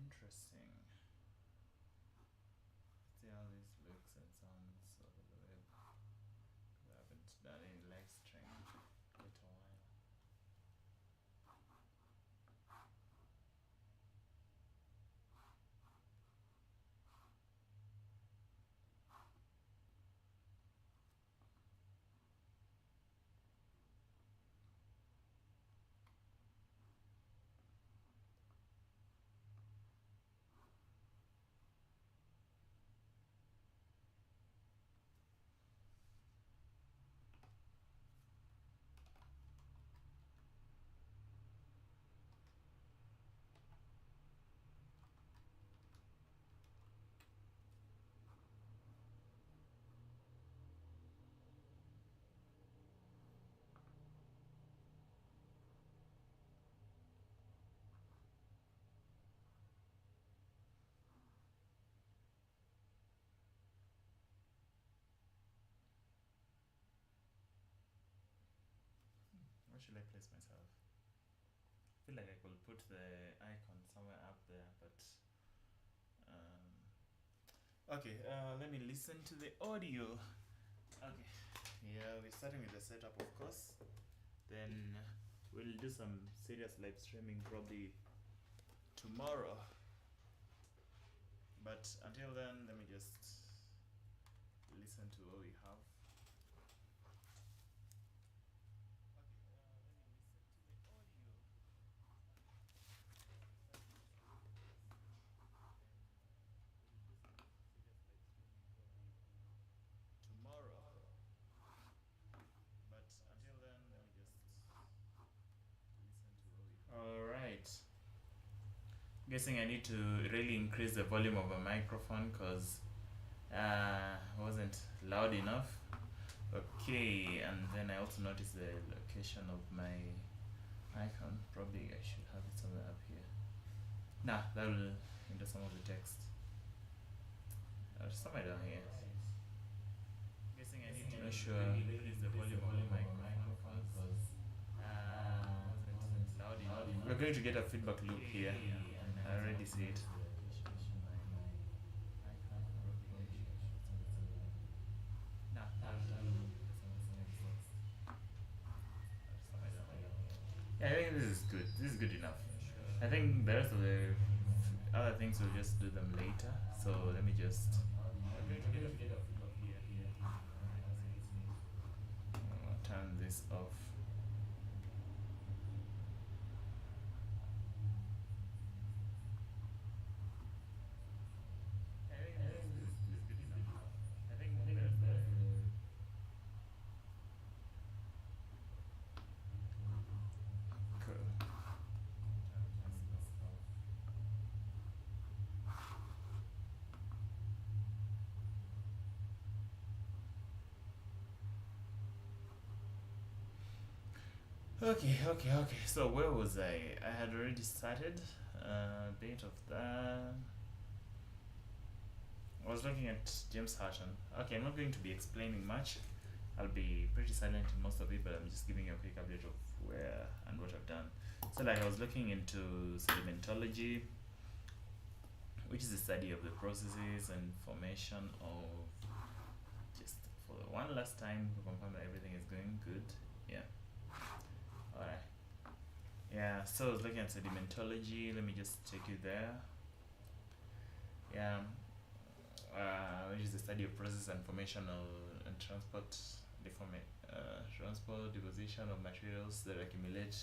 Interesting. See how this looks and sounds over the web. I haven't done any live stream in quite a while. Where should I place myself? I feel like I could put the icon somewhere up there, but okay, let me listen to the audio. Okay, yeah, we're starting with the setup, of course. Then we'll do some serious live streaming probably tomorrow. But until then, let me just listen to what we have. Tomorrow. But until then, let me just listen to what we have. All right. Guessing I need to really increase the volume of a microphone because wasn't loud enough. Okay, and then I also noticed the location of my icon. Probably I should have it somewhere up here. Nah, that will hinder some of the text. Somewhere down here. Guessing I need to make sure increase the volume of my microphone because wasn't loud enough. We're going to get a feedback loop here. I already see it. Yeah, I think this is good. This is good enough. I think the rest of the other things we'll just do them later. So let me just. Turn this off. Okay. So where was I? I had already started a bit of that. I was looking at James Hutton. Okay, I'm not going to be explaining much. I'll be pretty silent in most of it, but I'm just giving you a quick update of where and what I've done. So like I was looking into sedimentology, which is the study of the processes and formation of, just for the one last time to confirm that everything is going good. Yeah. Alright. Yeah, so I was looking at sedimentology. Let me just take you there. Yeah. Which is the study of process and formation and transport, deposition of materials that accumulate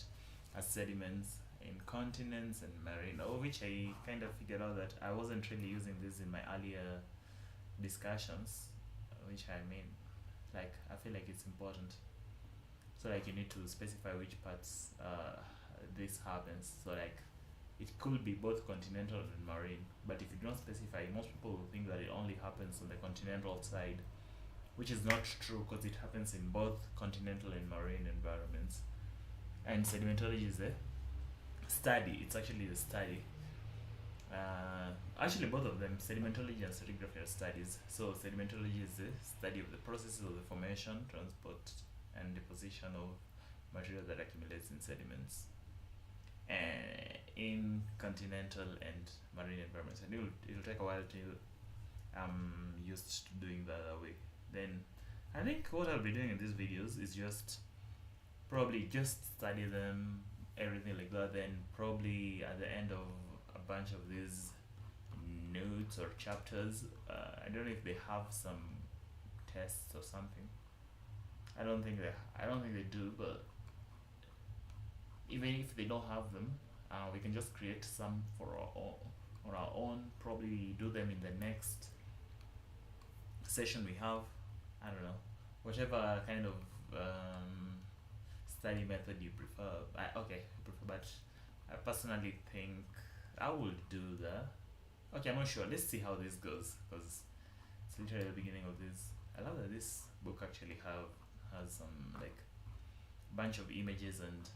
as sediments in continents and marine, of which I kind of figured out that I wasn't really using this in my earlier discussions, which I mean, like, I feel like it's important. So like you need to specify which parts this happens. So like it could be both continental and marine, but if you don't specify, most people will think that it only happens on the continental side, which is not true because it happens in both continental and marine environments. And sedimentology is a study. It's actually a study. Actually, both of them, sedimentology and stratigraphy, are studies. So sedimentology is the study of the processes of the formation, transport, and deposition of material that accumulates in sediments. in continental and marine environments, and it'll take a while till I'm used to doing the other way. Then I think what I'll be doing in these videos is just probably just study them, everything like that. Then probably at the end of a bunch of these notes or chapters, I don't know if they have some tests or something. I don't think they do, but even if they don't have them, we can just create some for on our own. Probably do them in the next session we have. I don't know, whatever kind of study method you prefer. But I personally think I would do that. Okay, I'm not sure. Let's see how this goes, because it's literally the beginning of this. I love that this book actually has some like bunch of images and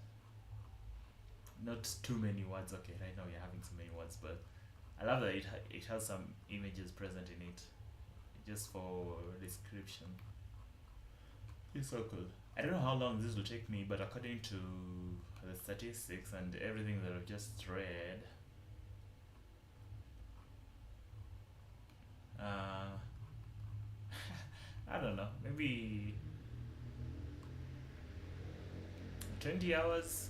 not too many words. Okay, right now we're having so many words, but I love that it has some images present in it, just for description. It's so cool. I don't know how long this will take me, but according to the statistics and everything that I've just read, I don't know, maybe 20 hours.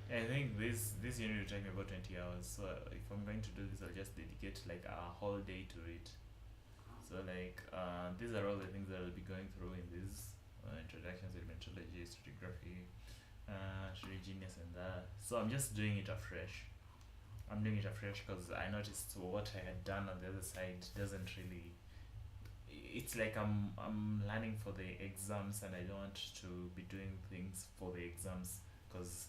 I think this unit will take me about 20 hours. So if I'm going to do this, I'll just dedicate like a whole day to it. So like these are all the things that I'll be going through in this introduction, sedimentology, stratigraphy, genius, and that. So I'm just doing it afresh. I'm doing it afresh because I noticed what I had done on the other side doesn't really. It's like I'm learning for the exams, and I don't want to be doing things for the exams, because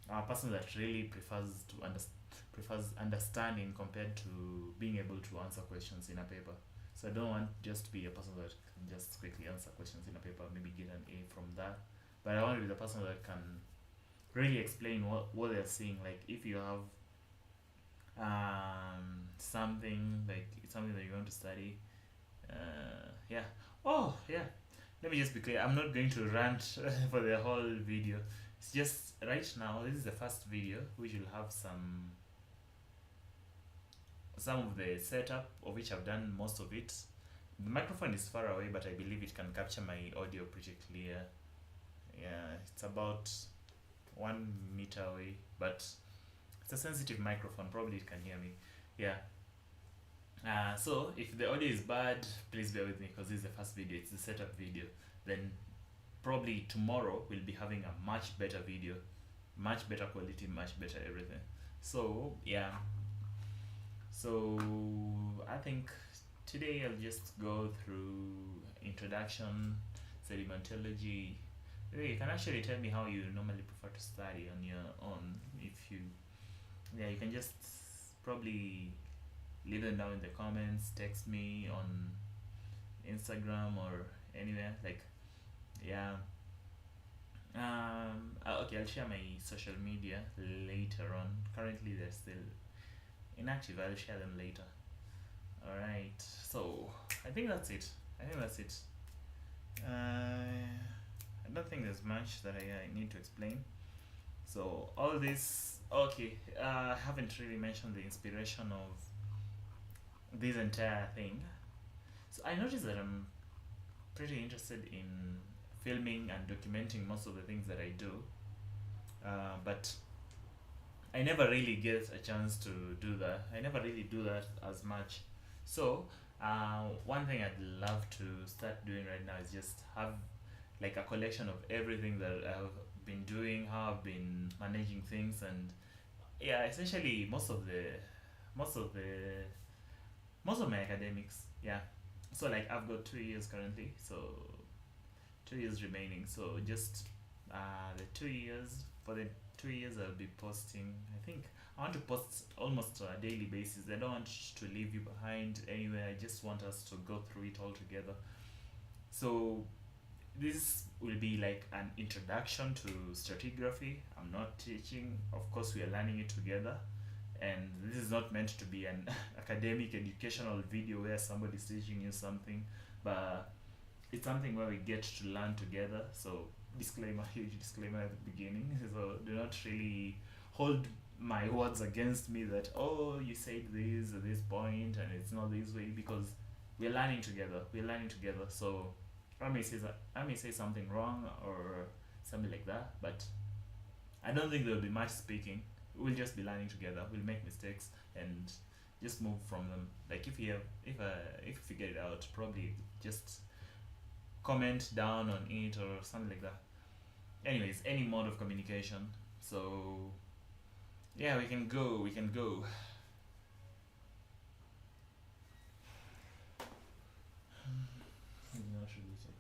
I'm a person that really prefers understanding compared to being able to answer questions in a paper. So I don't want just to be a person that can just quickly answer questions in a paper, maybe get an A from that. But I want to be the person that can really explain what they're seeing. Like if you have something like it's something that you want to study, yeah. Oh yeah. Let me just be clear. I'm not going to rant for the whole video. It's just right now. This is the first video, which will have some of the setup, of which I've done most of it. The microphone is far away, but I believe it can capture my audio pretty clear. Yeah, it's about 1 meter away, but it's a sensitive microphone. Probably it can hear me. Yeah. So if the audio is bad, please bear with me, because this is the first video. It's the setup video. Then probably tomorrow we'll be having a much better video, much better quality, much better everything. So yeah. So I think today I'll just go through introduction, sedimentology. You can actually tell me how you normally prefer to study on your own. If you, yeah, you can just probably leave them down in the comments, text me on Instagram or anywhere. Like, yeah. Okay, I'll share my social media later on. Currently, they're still inactive. I'll share them later. Alright, so I think that's it. I don't think there's much that I need to explain. So all this, okay, I haven't really mentioned the inspiration of this entire thing. So I noticed that I'm pretty interested in filming and documenting most of the things that I do, but I never really get a chance to do that. I never really do that as much. So one thing I'd love to start doing right now is just have like a collection of everything that I've been doing, how I've been managing things, and yeah, essentially most of my academics. Yeah. So like I've got 2 years currently, so 2 years remaining. So just the 2 years, for the 2 years I'll be posting. I think I want to post almost on a daily basis. I don't want to leave you behind anywhere. I just want us to go through it all together. So this will be like an introduction to stratigraphy. I'm not teaching. Of course, we are learning it together. And this is not meant to be an academic educational video where somebody's teaching you something, but it's something where we get to learn together. So disclaimer, huge disclaimer at the beginning. So do not really hold my words against me that, oh, you said this at this point and it's not this way, because we're learning together. We're learning together. So I may say something wrong or something like that, but I don't think there'll be much speaking. We'll just be learning together. We'll make mistakes and just move from them. Like if you have, if you figure it out, probably just comment down on it or something like that. Anyways, any mode of communication. So yeah, we can go. We can go. Now should we check?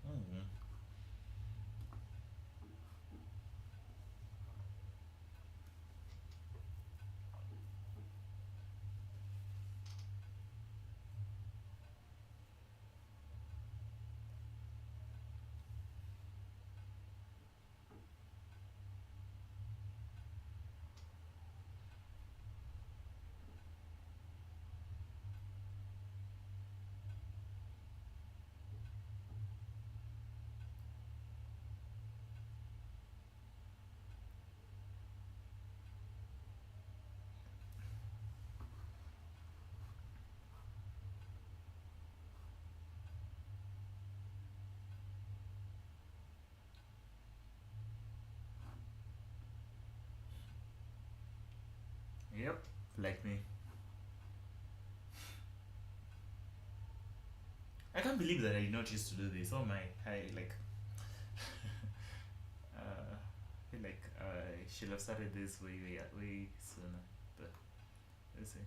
Mm. Yep, like me. I can't believe that I did not used to do this. Oh my, I like. I feel like I should have started this way sooner. But let's see.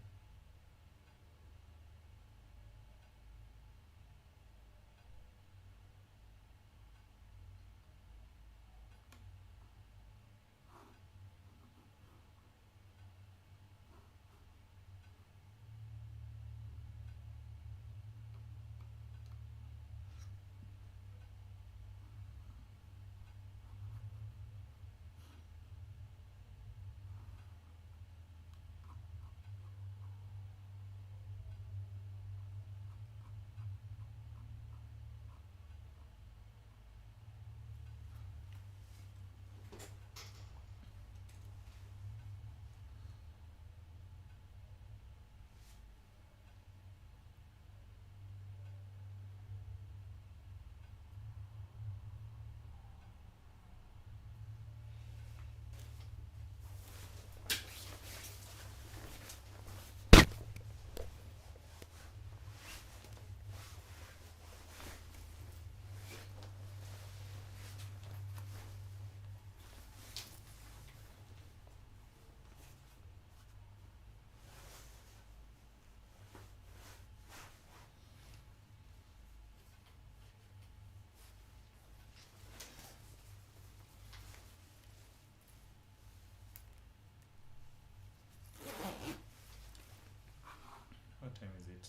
What time is it?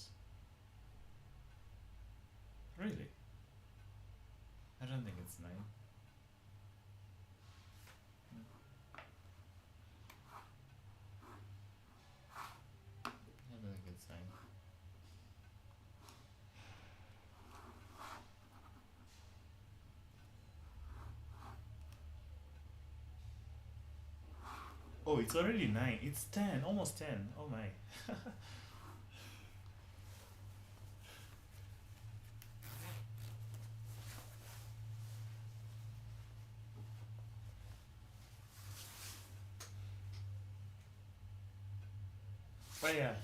Really? I don't think it's 9. I don't think it's 9. Oh, it's already 9. It's 10. Almost 10. Oh my. But yeah.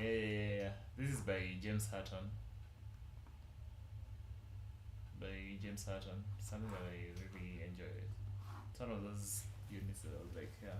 Yeah. This is by James Hutton. James Hutton. Something that I really enjoyed. It's one of those units that I was like, yeah.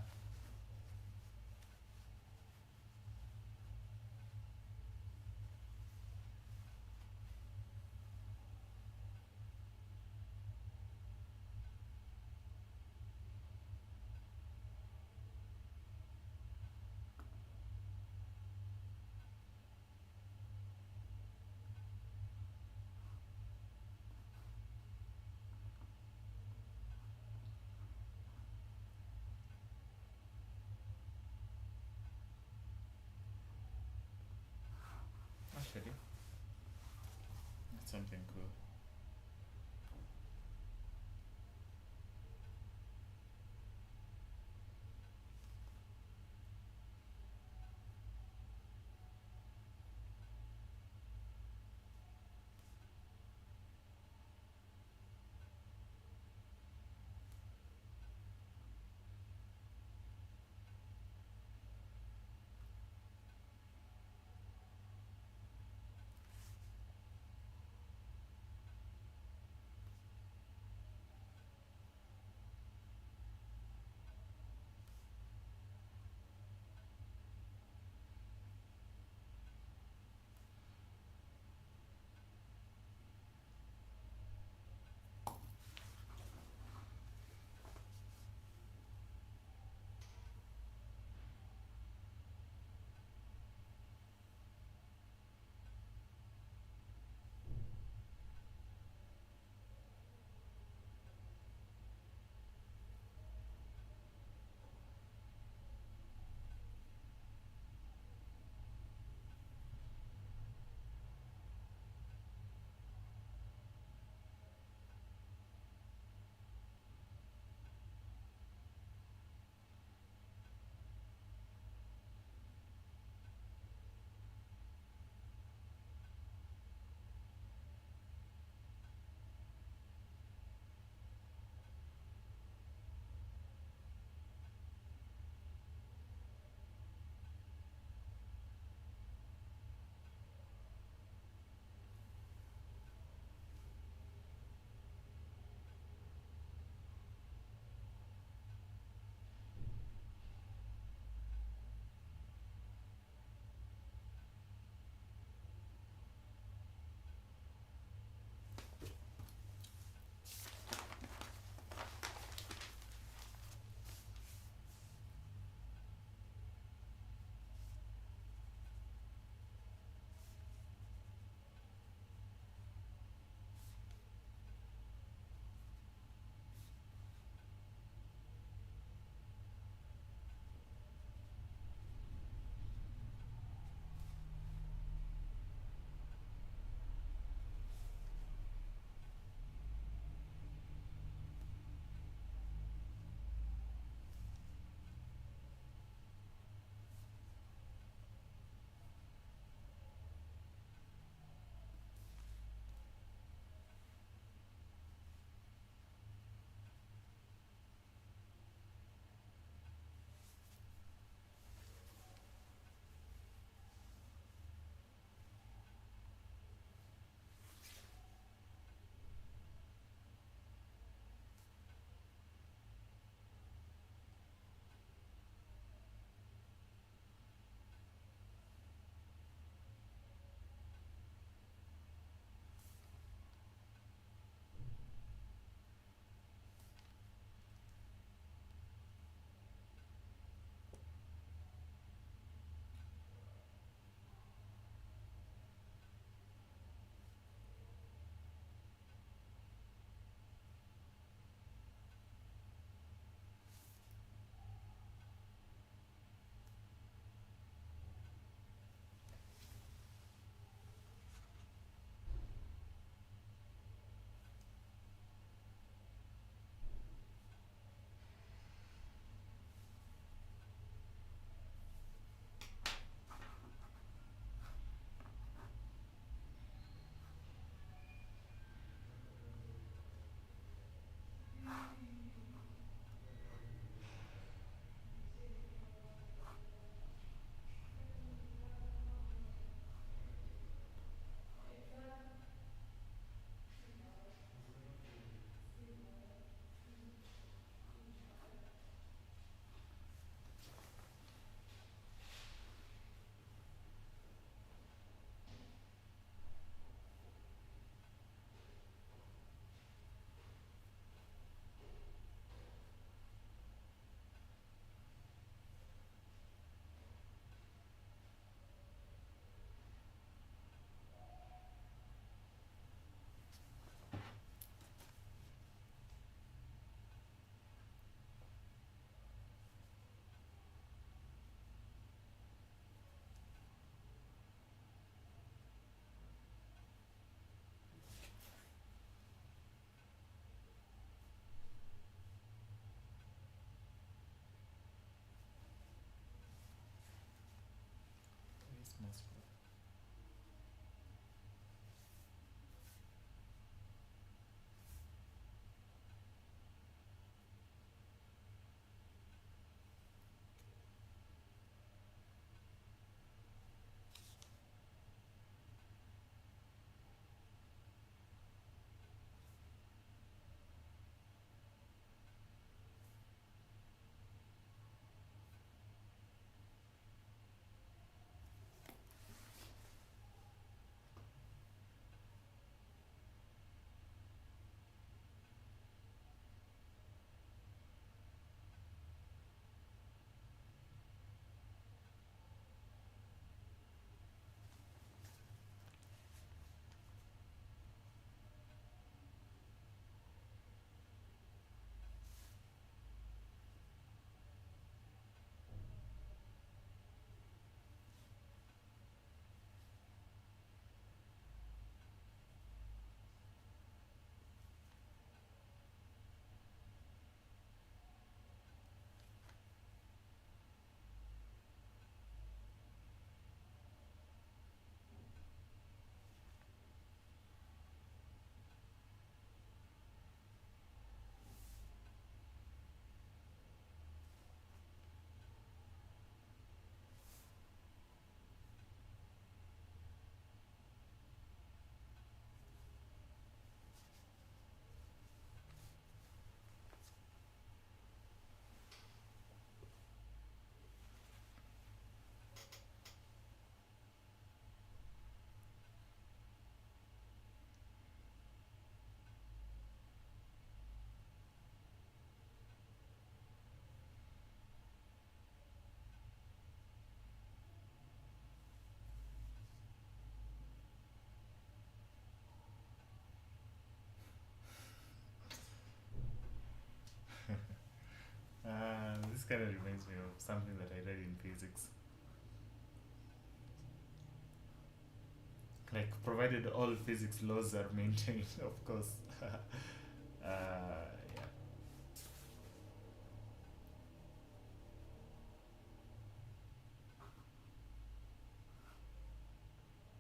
kind of reminds me of something that I read in physics. Like, provided all physics laws are maintained, of course. Yeah.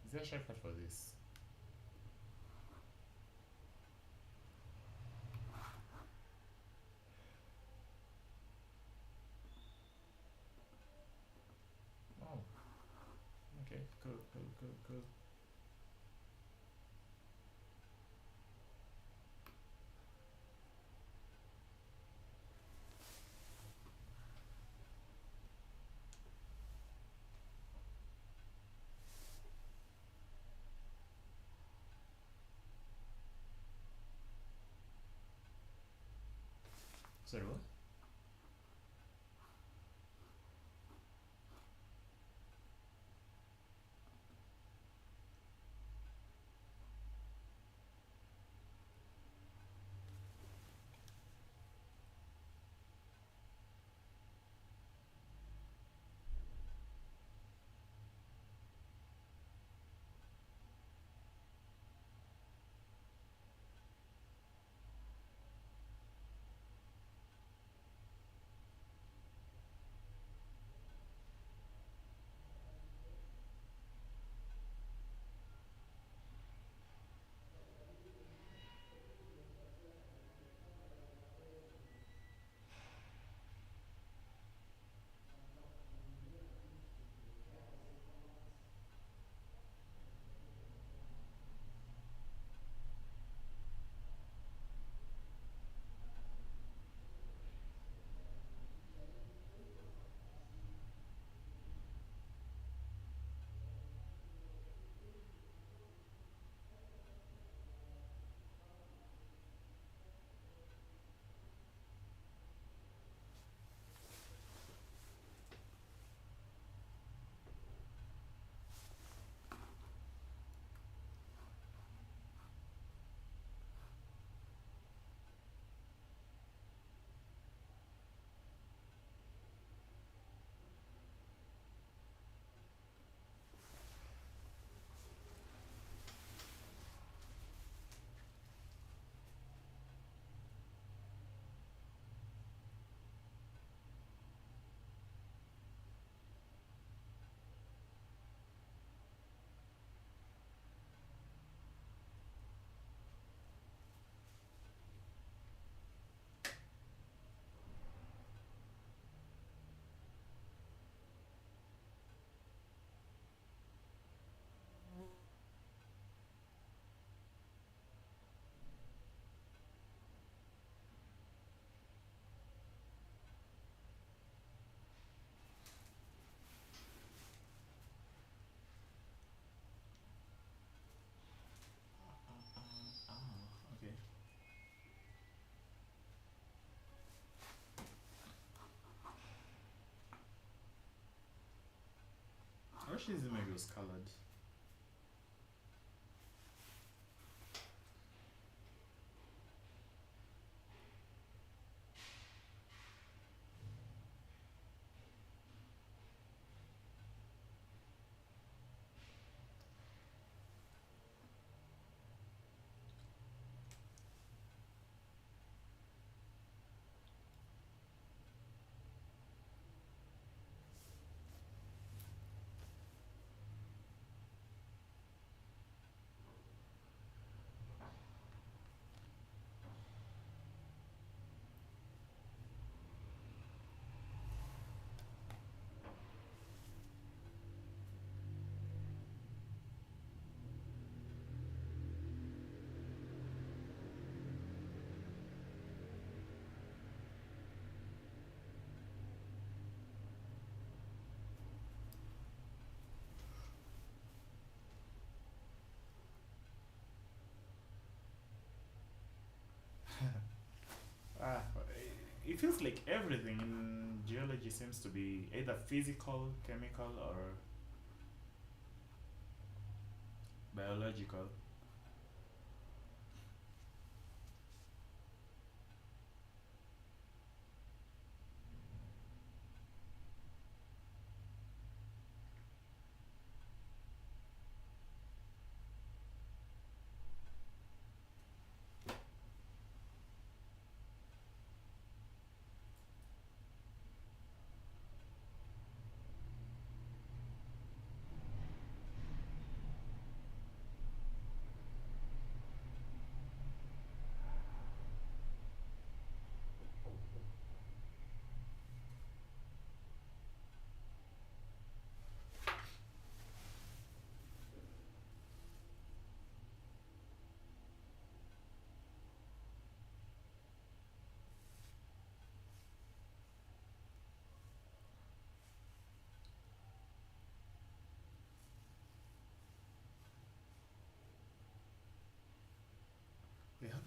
Is there a shortcut for this? Oh, okay, cool, cool, cool, cool. Sorry, what? Okay. I wish this image was colored. Ah, it feels like everything in geology seems to be either physical, chemical, or biological.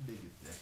big is that?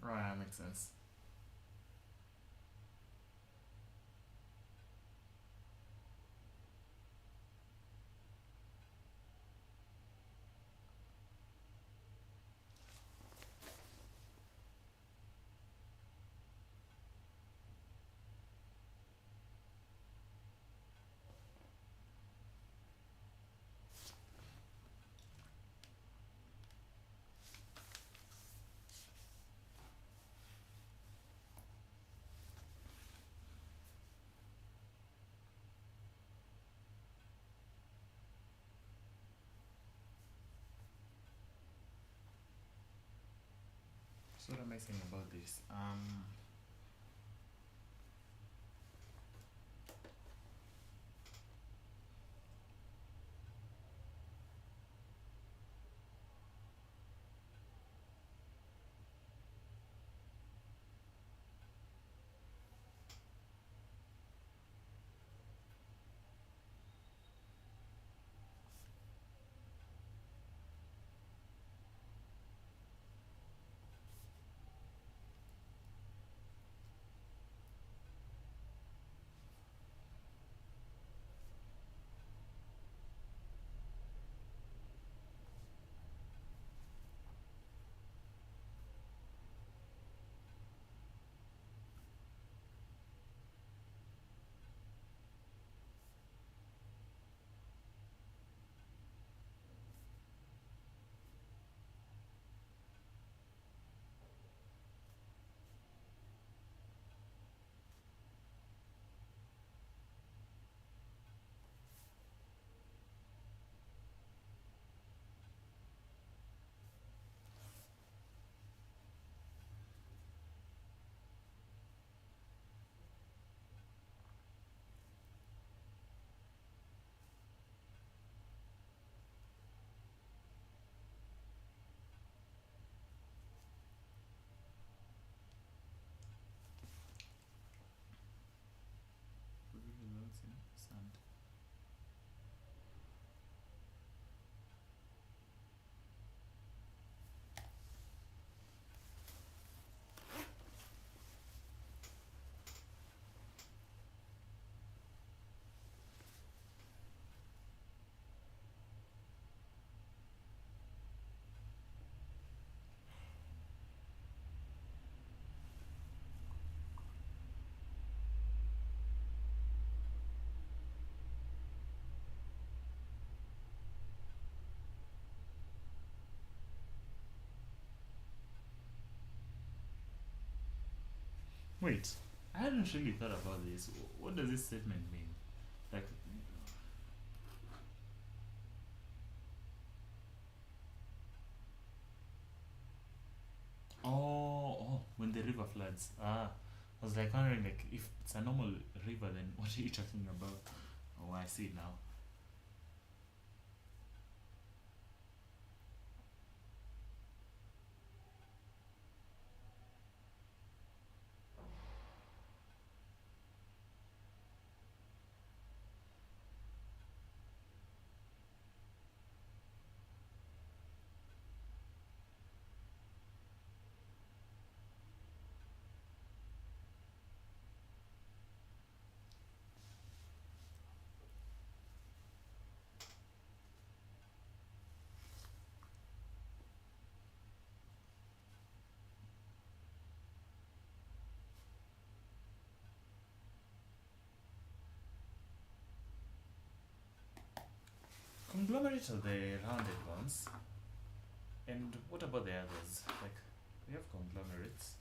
Right, that makes sense. So what am I saying about this? Sand. Wait, I hadn't really thought about this. What does this statement mean? Like, when the river floods. I was like wondering, like, if it's a normal river, then what are you talking about? Oh, I see it now. conglomerate are the rounded ones. And what about the others? Like, we have conglomerates.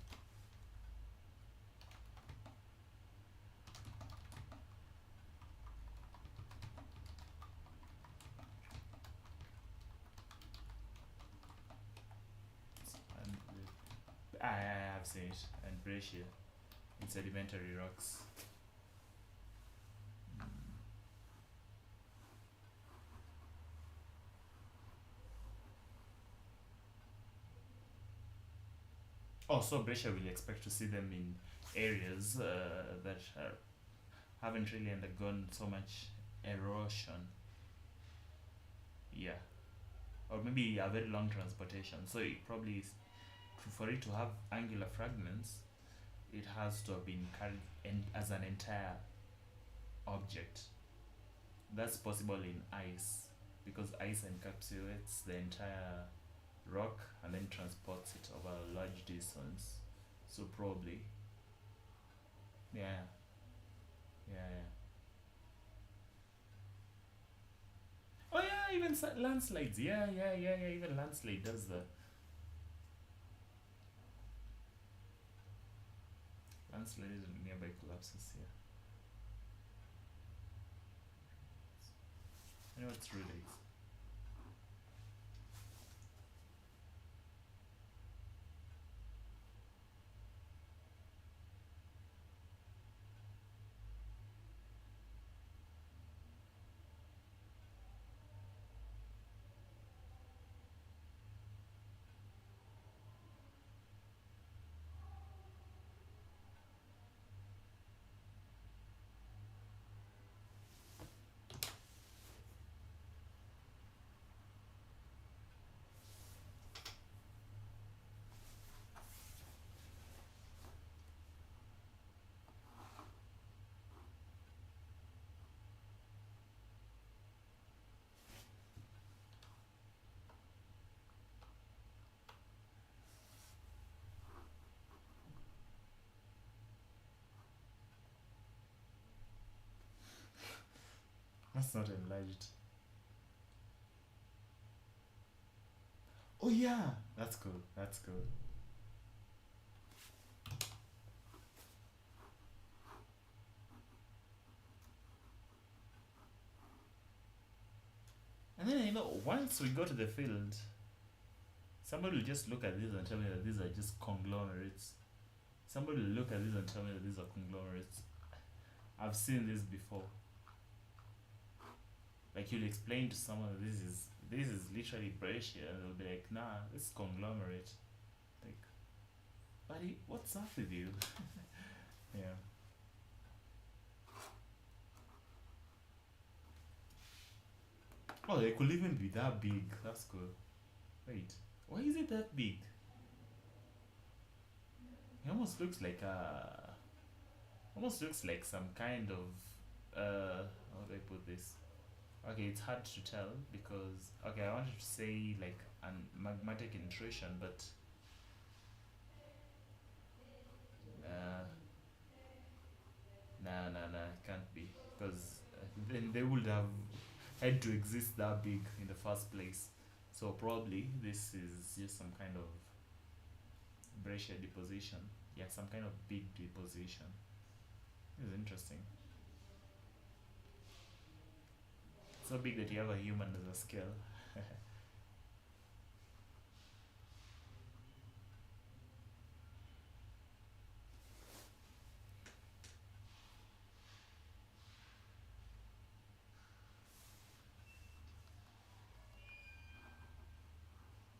And I have seen it. And breccia in sedimentary rocks. Also, breccia will expect to see them in areas that haven't really undergone so much erosion. Yeah, or maybe a very long transportation. So it probably is, for it to have angular fragments, it has to have been carried as an entire object. That's possible in ice because ice encapsulates the entire rock and then transports it over a large distance. So probably, yeah, yeah. Oh yeah, even landslides. Yeah. Even landslide does that. Landslides and nearby collapses. Yeah. I know it's really. That's not enlarged. Oh yeah, that's cool. That's cool. And then once we go to the field, somebody will just look at this and tell me that these are just conglomerates. Somebody will look at this and tell me that these are conglomerates. I've seen this before. Like you'll explain to someone that this is literally breccia, and they'll be like, nah, this is conglomerate. Like, buddy, what's up with you? Yeah. Oh, they could even be that big. That's cool. Wait, why is it that big? It almost looks like some kind of how do I put this? Okay, it's hard to tell because okay, I wanted to say like an magmatic intrusion, but uh, nah, it can't be because then they would have had to exist that big in the first place. So probably this is just some kind of breccia deposition. Yeah, some kind of big deposition. This is interesting. So big that you have a human as a scale.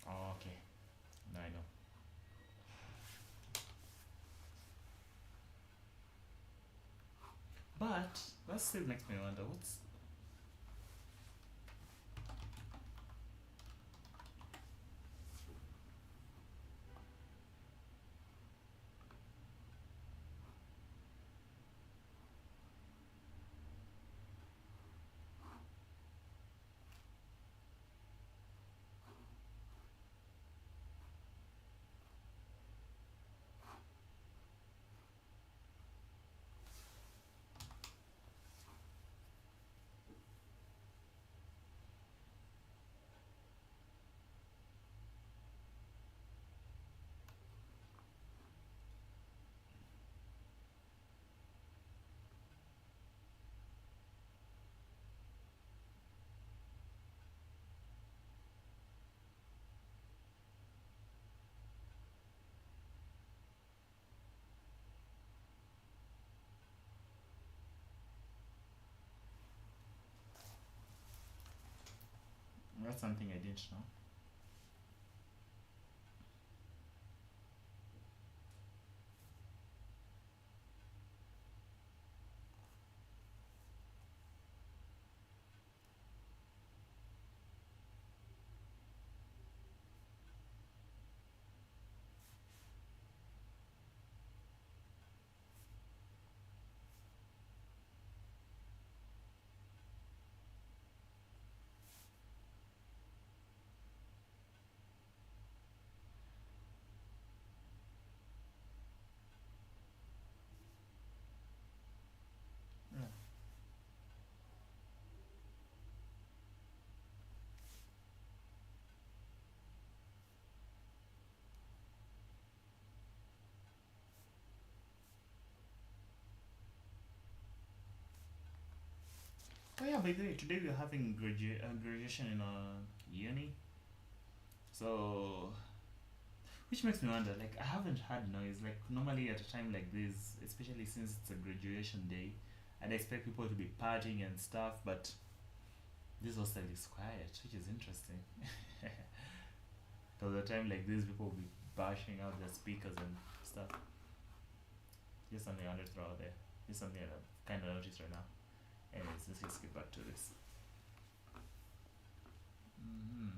Oh, okay. Now I know. But that still makes me wonder what's. That's something I didn't know. Yeah. Oh yeah, by the way, today we're having graduation in uni. So, which makes me wonder, like, I haven't had noise. Like, normally at a time like this, especially since it's a graduation day, I'd expect people to be partying and stuff, but this hostel is quiet, which is interesting. So, at a time like this, people will be bashing out their speakers and stuff. Just something I wanted to throw out there. Just something that I've kind of noticed right now. Anyways, let's just get back to this. Mm-hmm.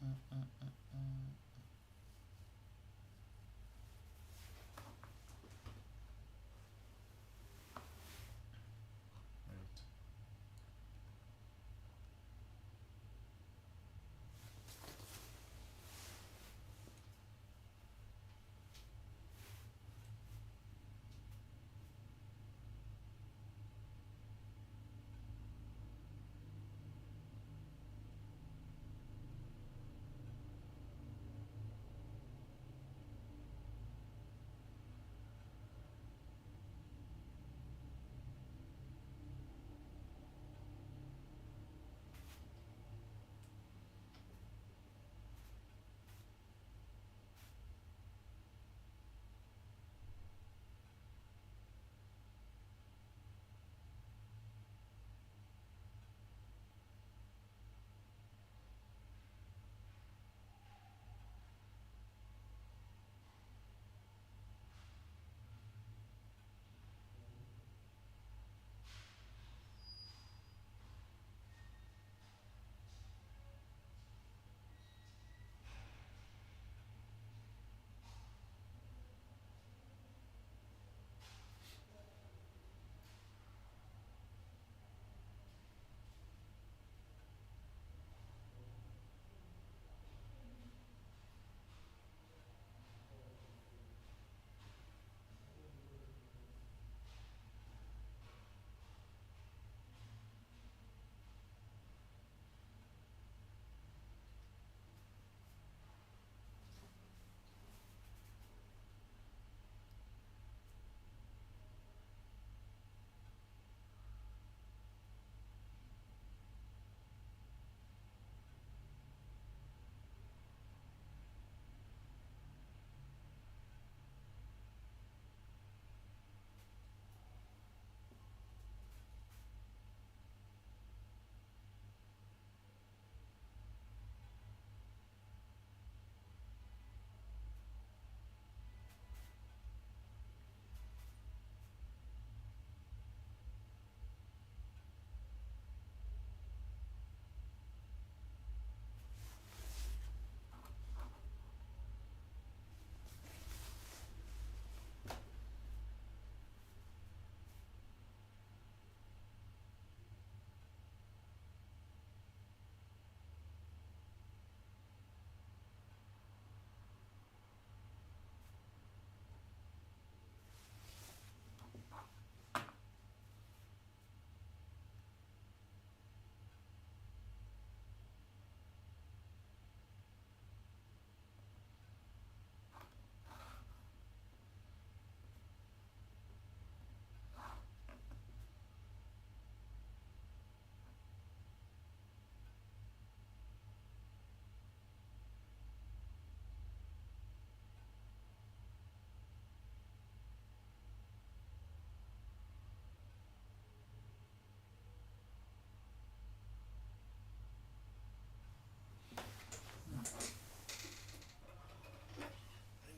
Right.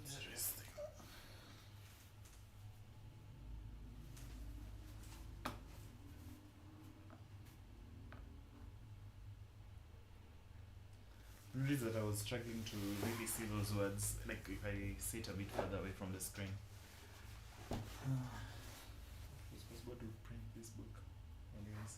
Interesting. The reason that I was struggling to really see those words, like if I sit a bit further away from the screen. Was possible to print this book, anyways.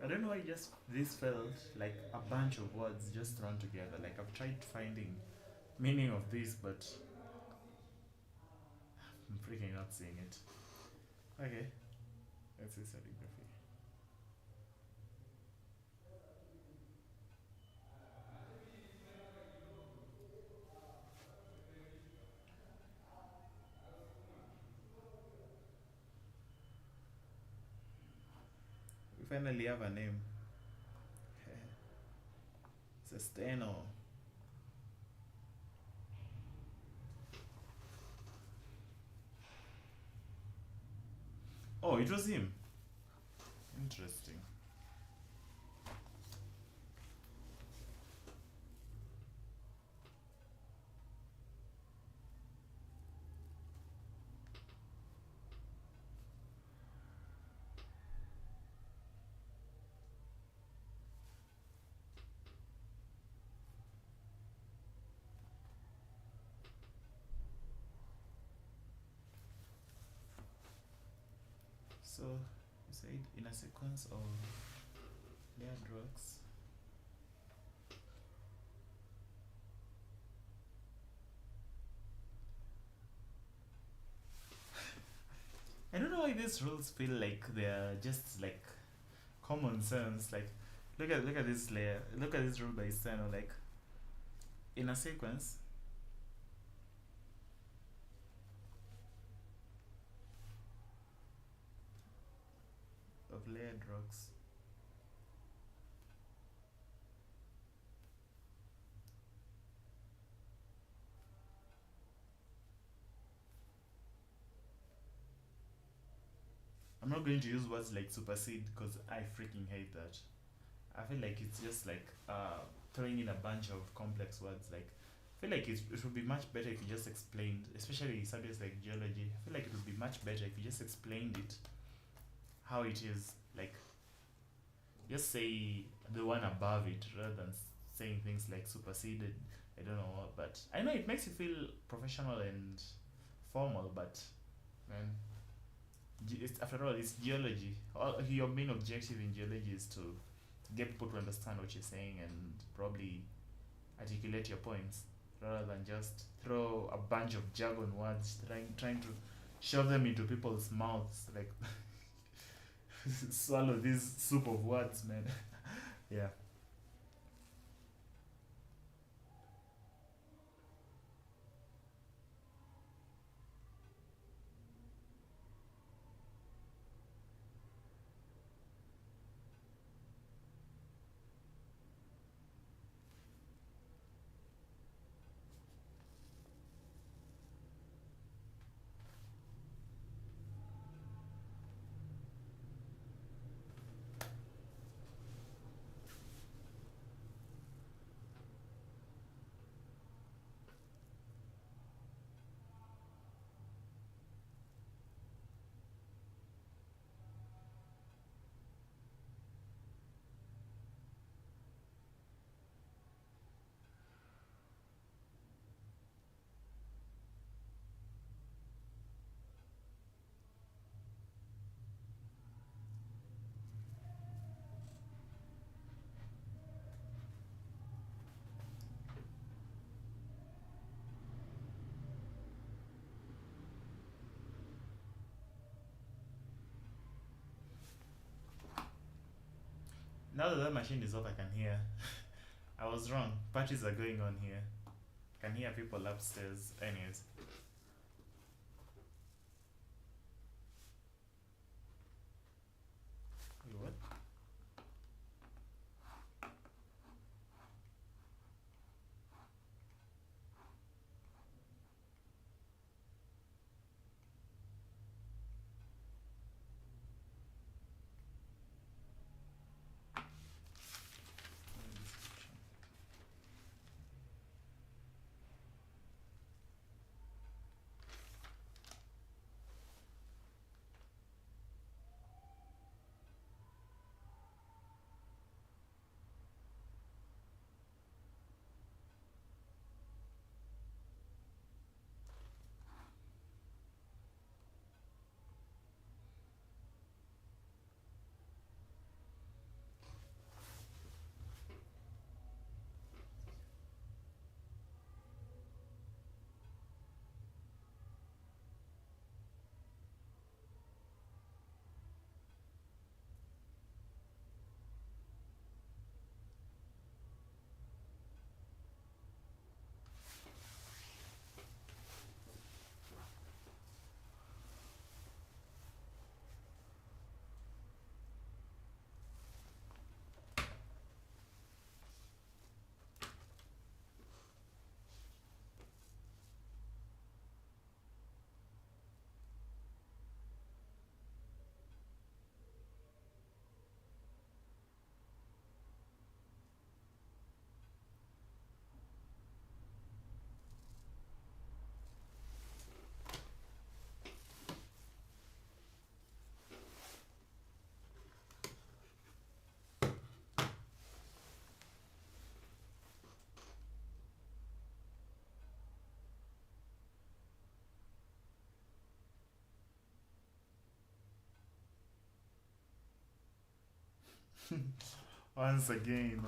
I don't know why just this felt like a bunch of words just thrown together. Like I've tried finding meaning of this, but I'm freaking not seeing it. Okay, let's see stratigraphy. We finally have a name. It's a steno. Oh, it was him. Interesting. So, you said in a sequence of layered rocks. I don't know why these rules feel like they're just like common sense. Like, look at this layer. Look at this rule by Steno. Like, in a sequence of layered rocks. I'm not going to use words like supersede because I freaking hate that. I feel like it's just like throwing in a bunch of complex words. Like, I feel like it would be much better if you just explained, especially subjects like geology. I feel like it would be much better if you just explained it how it is. Like, just say the one above it rather than saying things like superseded. I don't know, but I know it makes you feel professional and formal, but man, after all, it's geology. Your main objective in geology is to get people to understand what you're saying and probably articulate your points rather than just throw a bunch of jargon words trying to shove them into people's mouths like swallow this soup of words, man. Yeah. Now that that machine is off, I can hear. I was wrong. Parties are going on here. I can hear people upstairs. Anyways. Wait, what? Once again.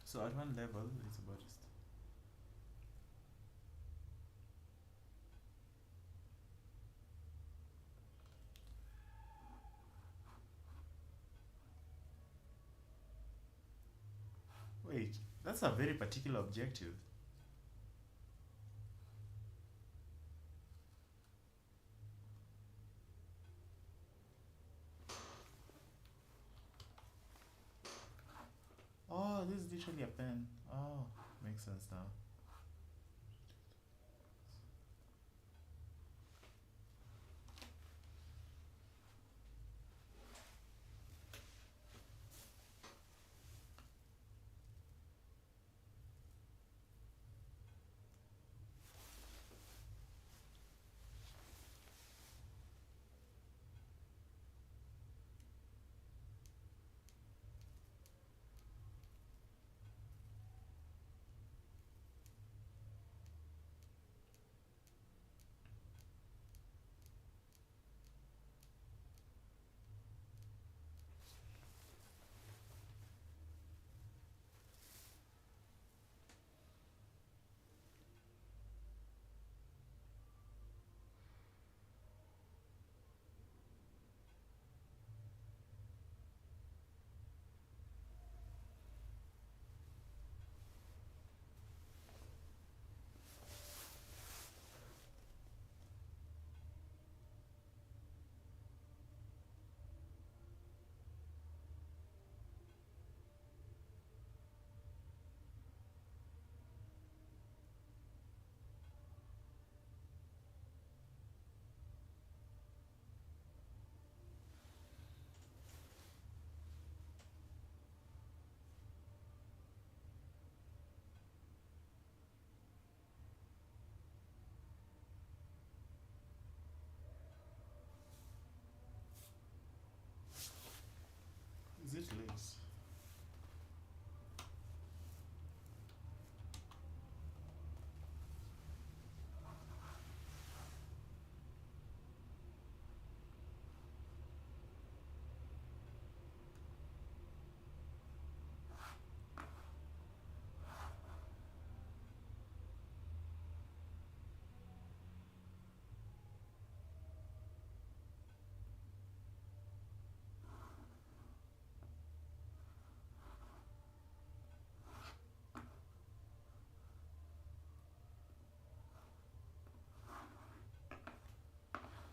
So at one level, it's about just. Wait, that's a very particular objective. Oh, this is literally a pen. Oh, makes sense now. Is it leaves?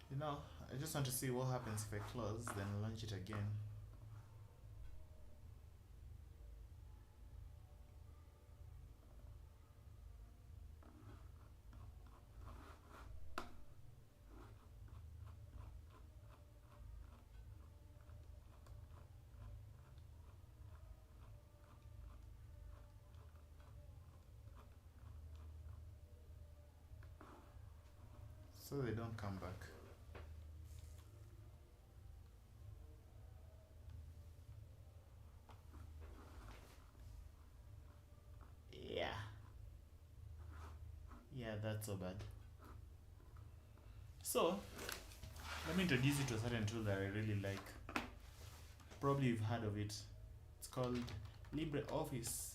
You know, I just want to see what happens if I close, then launch it again. So they don't come back. Yeah. Yeah, that's so bad. So, let me introduce you to a certain tool that I really like. Probably you've heard of it. It's called LibreOffice.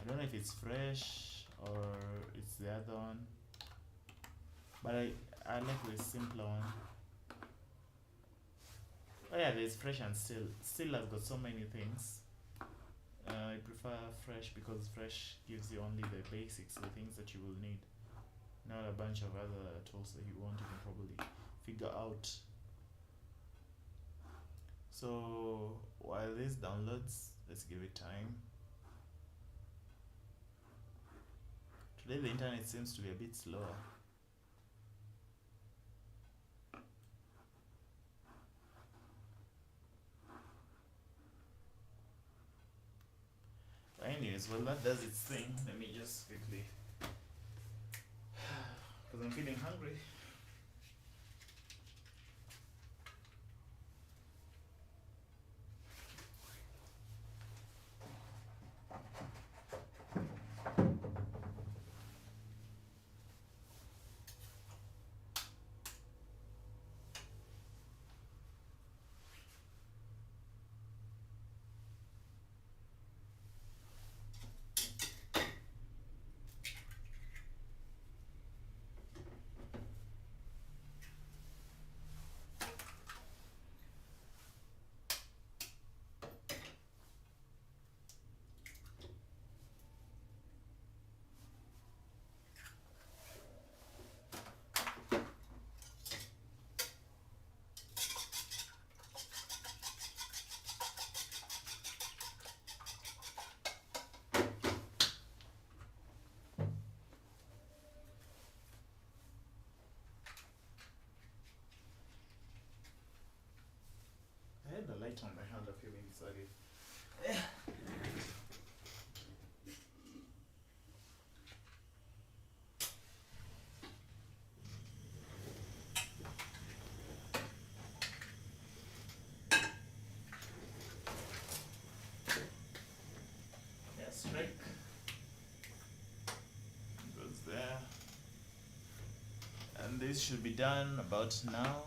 I don't know if it's fresh or it's the other one, but I like the simpler one. Oh yeah, there's fresh and still. Still has got so many things. I prefer fresh because fresh gives you only the basics, the things that you will need, not a bunch of other tools that you won't even probably figure out. So while this downloads, let's give it time. Today the internet seems to be a bit slower. But anyways, well, that does its thing. Let me just quickly, because I'm feeling hungry. I had the light on my hand a few minutes earlier. Yeah, strike goes there, and this should be done about now.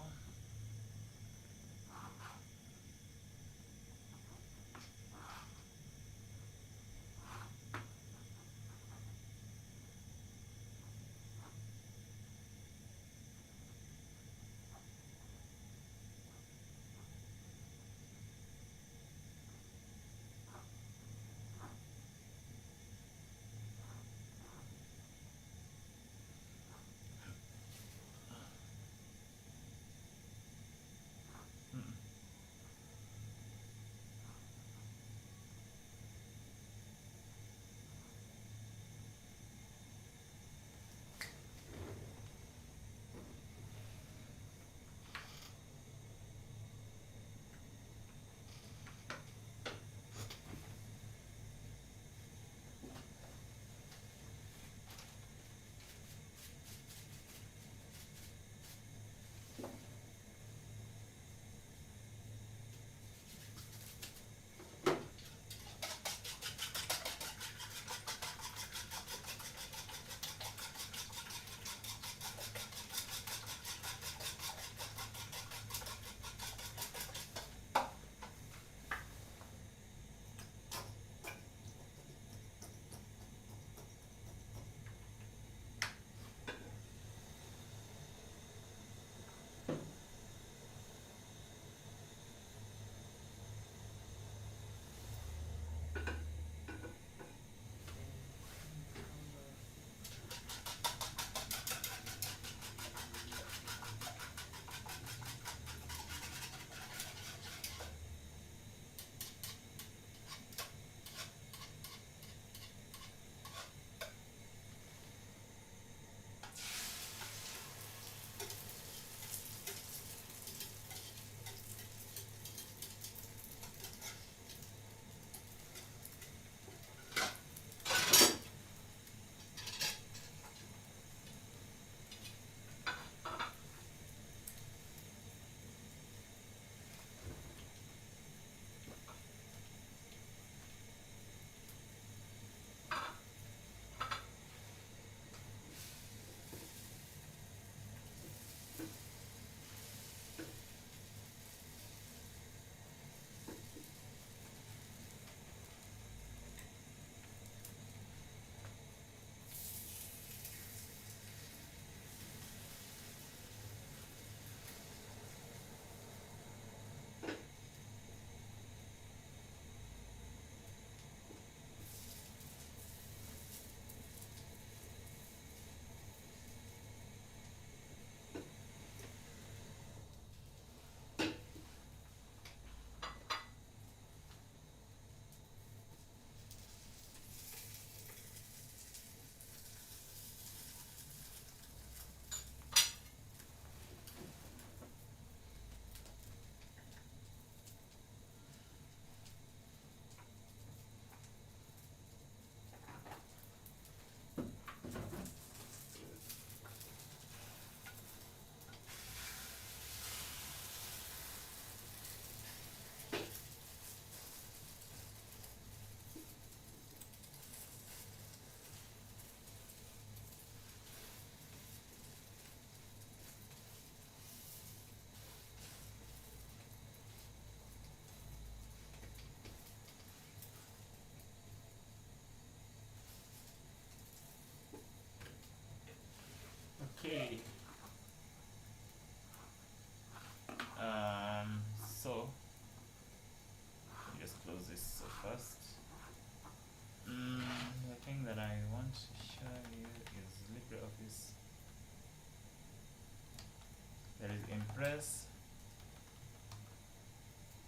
Impress.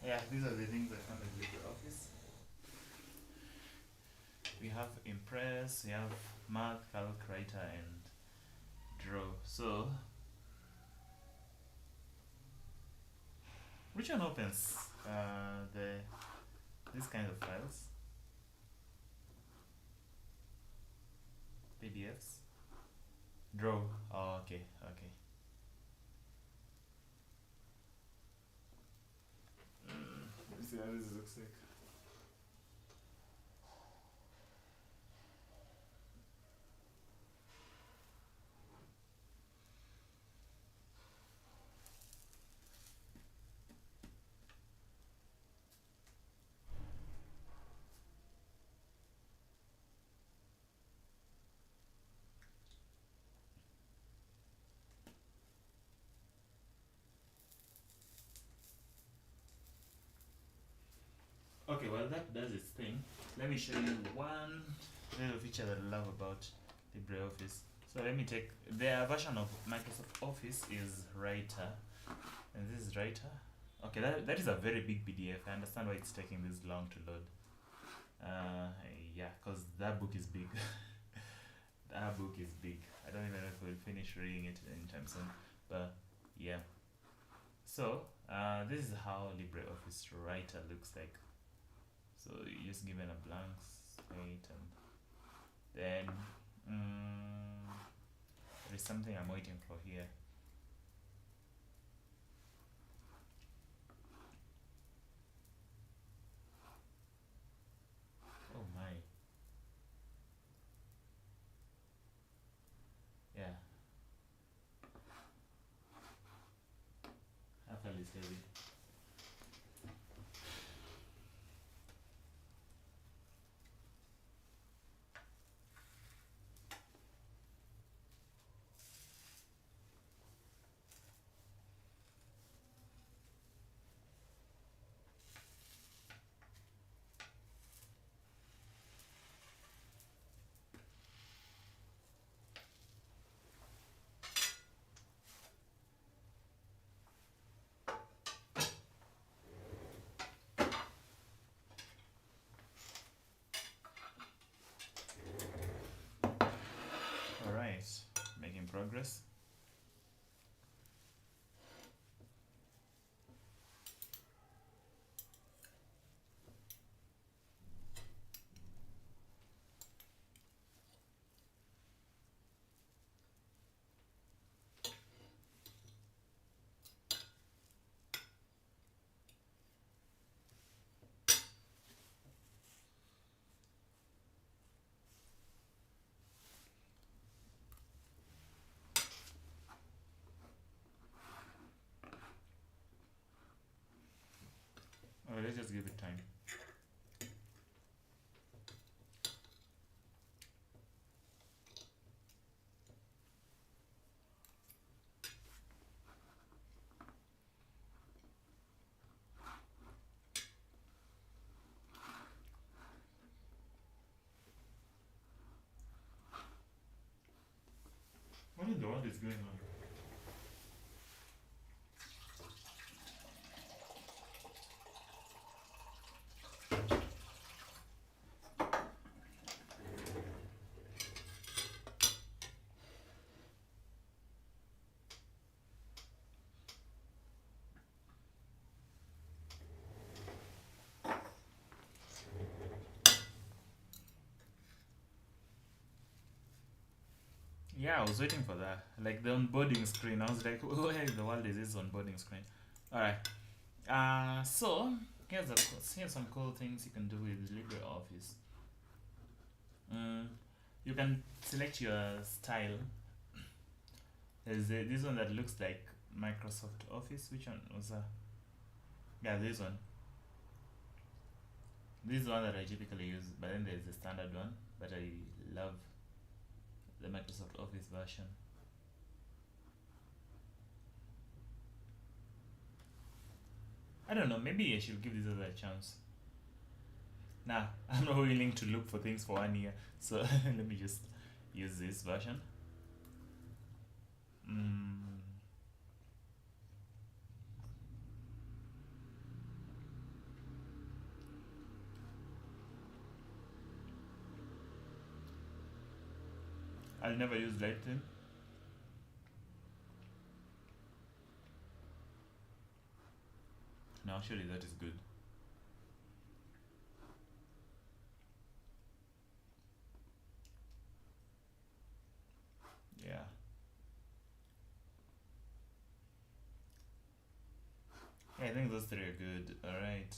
Yeah, these are the things I found in LibreOffice. We have Impress, we have Math, Calc, Writer, and Draw. So, which one opens these kinds of files? PDFs? Draw. Oh, okay, okay. Let's see how this looks like. Okay, well that does its thing. Let me show you one little feature that I love about LibreOffice. So let me take, their version of Microsoft Office is Writer, and this is Writer. Okay, that is a very big PDF. I understand why it's taking this long to load. Yeah, because that book is big. That book is big. I don't even know if we'll finish reading it anytime soon, but yeah. So this is how LibreOffice Writer looks like. So you're just given a blank slate, and then there's something I'm waiting for here. Oh my. Yeah. Apple is heavy. Alright, making progress. Oh, let's just give it time. What in the world is going on? Yeah, I was waiting for that. Like the onboarding screen. I was like, where in the world is this onboarding screen? Alright. So here's some cool things you can do with LibreOffice. You can select your style. There's this one that looks like Microsoft Office. Which one was that? Yeah, this one. This is one that I typically use, but then there's the standard one. But I love the Microsoft Office version. I don't know, maybe I should give this other a chance. Nah, I'm not willing to look for things for 1 year, so let me just use this version. I'll never use Lightroom. Now surely that is good. Yeah. Yeah, I think those three are good. Alright.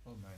Oh my.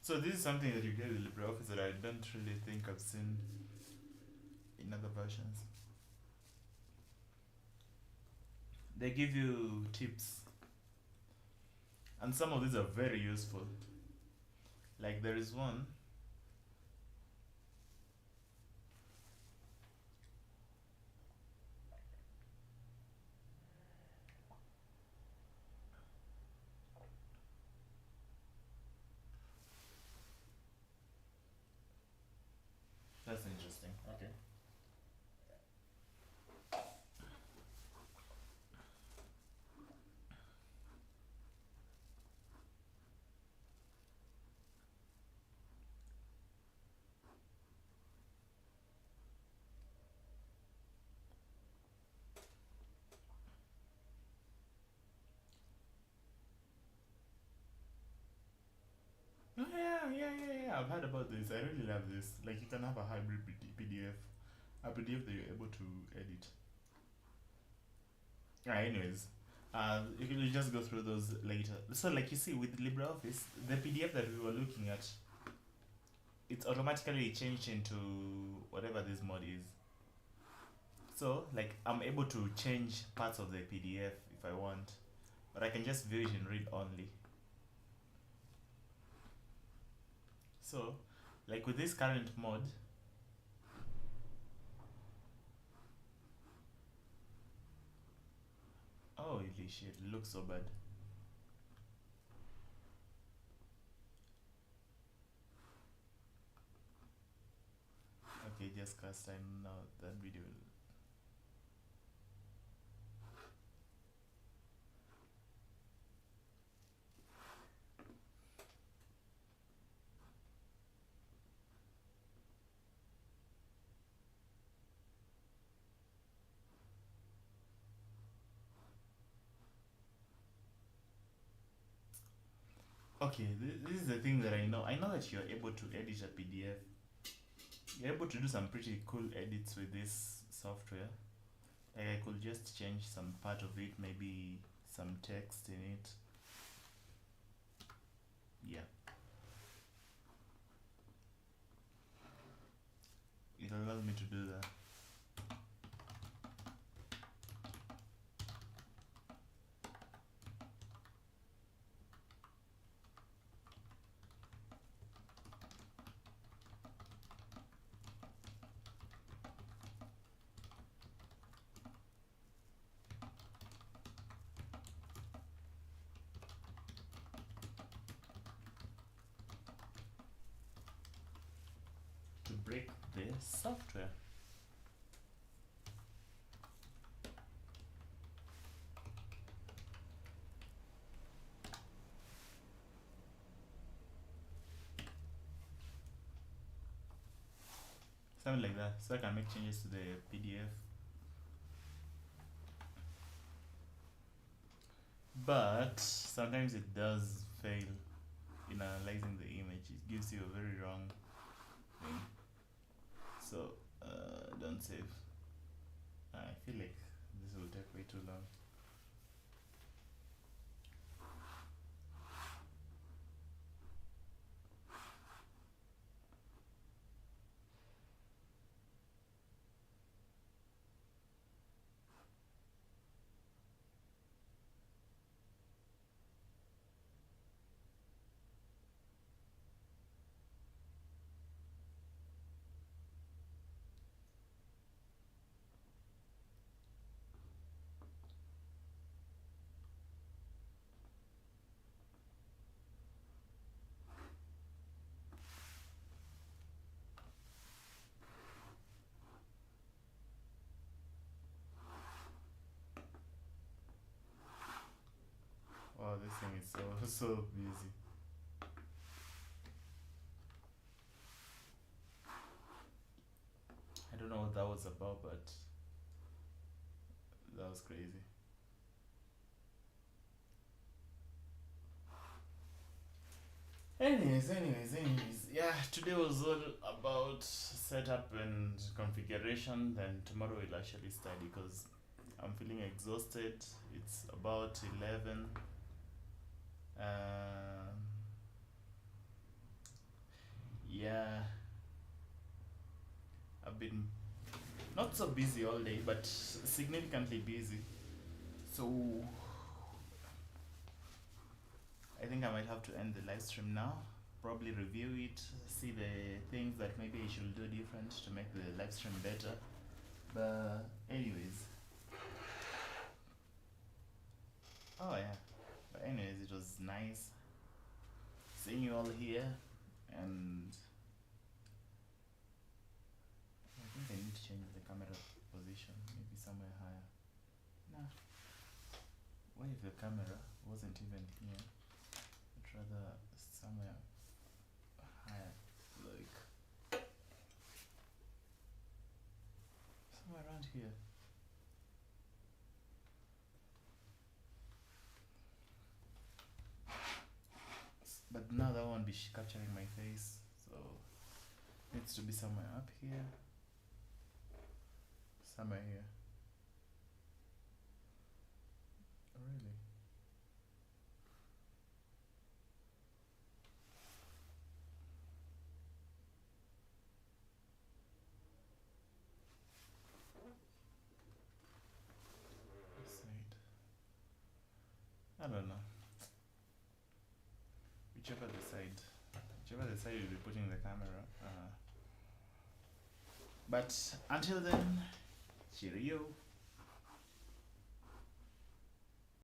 So this is something that you get with LibreOffice that I don't really think I've seen in other versions. They give you tips, and some of these are very useful. Like there is one. That's interesting. Okay. Oh yeah. I've heard about this. I really love this. Like you can have a hybrid PDF, a PDF that you're able to edit. Anyways, you can just go through those later. So like you see with LibreOffice, the PDF that we were looking at, it's automatically changed into whatever this mod is. So like I'm able to change parts of the PDF if I want, but I can just view it in read only. So like with this current mod, holy shit, it looks so bad. Okay, just cast time now that video. Okay, this is the thing that I know. I know that you're able to edit a PDF. You're able to do some pretty cool edits with this software. Like I could just change some part of it, maybe some text in it. Yeah. It allows me to do that. To break this software. Something like that. So I can make changes to the PDF. But sometimes it does fail in analyzing the image. It gives you a very wrong thing. So don't save. I feel like this will take way too long. Wow, this thing is so busy. I don't know what that was about, but that was crazy. Anyways, yeah, today was all about setup and configuration. Then tomorrow we'll actually study because I'm feeling exhausted. It's about 11. Yeah, I've been not so busy all day, but significantly busy. So I think I might have to end the live stream now. Probably review it, see the things that maybe I should do different to make the live stream better. But anyways, oh yeah. But anyways, it was nice seeing you all here, and I think I need to change the camera position, maybe somewhere higher. Nah. What if the camera wasn't even here? I'd rather somewhere higher, like somewhere around here. But now that won't be capturing my face, so it needs to be somewhere up here, somewhere here. Really? This side. I don't know. Whichever the side you'll be putting the camera. But until then, cheerio.